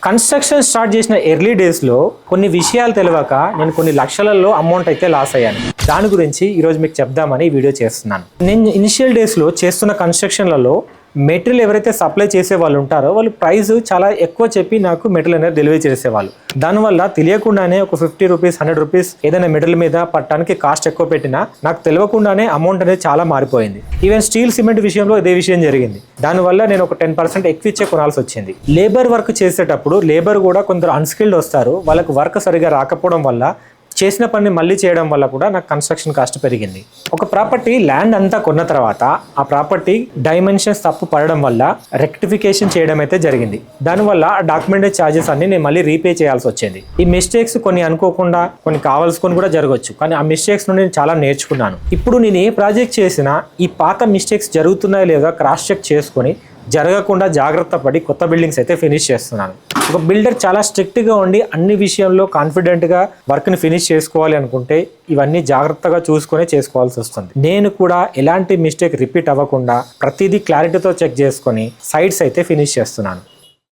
Construction start చేసిన early డేస్లో కొన్ని విషయాలు తెలియక నేను కొన్ని లక్షలలో అమౌంట్ అయితే లాస్ అయ్యాను. దాని గురించి ఈరోజు మీకు చెప్దామని ఈ వీడియో చేస్తున్నాను. నేను ఇనిషియల్ డేస్లో చేస్తున్న కన్స్ట్రక్షన్లలో మెటీరియల్ ఎవరైతే సప్లై చేసే వాళ్ళు ఉంటారో వాళ్ళు ప్రైస్ చాలా ఎక్కువ చెప్పి నాకు మెటీరియల్ అనేది డెలివరీ చేసేవాళ్ళు. దానివల్ల తెలియకుండానే ఒక 50 రూపీస్ 100 రూపీస్ ఏదైనా మెటీరియల్ మీద పట్టడానికి కాస్ట్ ఎక్కువ పెట్టినా నాకు తెలియకుండానే అమౌంట్ అనేది చాలా మారిపోయింది. ఈవెన్ స్టీల్ సిమెంట్ విషయంలో ఇదే విషయం జరిగింది. దానివల్ల నేను ఒక 10% ఎక్కువ ఇచ్చే కొనాల్సి వచ్చింది. లేబర్ వర్క్ చేసేటప్పుడు లేబర్ కూడా కొందరు అన్స్కిల్డ్ వస్తారు. వాళ్ళకి వర్క్ సరిగా రాకపోవడం వల్ల చేసిన పని మళ్ళీ చేయడం వల్ల కూడా నాకు కన్స్ట్రక్షన్ కాస్ట్ పెరిగింది. ఒక ప్రాపర్టీ ల్యాండ్ అంతా కొన్న తర్వాత ఆ ప్రాపర్టీ డైమెన్షన్స్ తప్పు పడడం వల్ల రెక్టిఫికేషన్ చేయడం అయితే జరిగింది. దానివల్ల ఆ డాక్యుమెంటరీ ఛార్జెస్ అన్ని నేను మళ్ళీ రీపే చేయాల్సి వచ్చింది. ఈ మిస్టేక్స్ కొన్ని అనుకోకుండా కొన్ని కావాల్సుకొని కూడా జరగవచ్చు, కానీ ఆ మిస్టేక్స్ నుండి నేను చాలా నేర్చుకున్నాను. ఇప్పుడు నేను ఏ ప్రాజెక్ట్ చేసినా ఈ పాత మిస్టేక్స్ జరుగుతున్నాయో లేదో క్రాస్ చెక్ చేసుకొని జరగకుండా జాగ్రత్త పడి కొత్త బిల్డింగ్స్ అయితే ఫినిష్ చేస్తున్నాను. ఒక బిల్డర్ చాలా స్ట్రిక్ట్గా ఉండి అన్ని విషయంలో కాన్ఫిడెంట్గా వర్క్ని ఫినిష్ చేసుకోవాలి అనుకుంటే ఇవన్నీ జాగ్రత్తగా చూసుకొని చేసుకోవాల్సి వస్తుంది. నేను కూడా ఎలాంటి మిస్టేక్ రిపీట్ అవ్వకుండా ప్రతిదీ క్లారిటీతో చెక్ చేసుకొని సైట్స్ అయితే ఫినిష్ చేస్తున్నాను.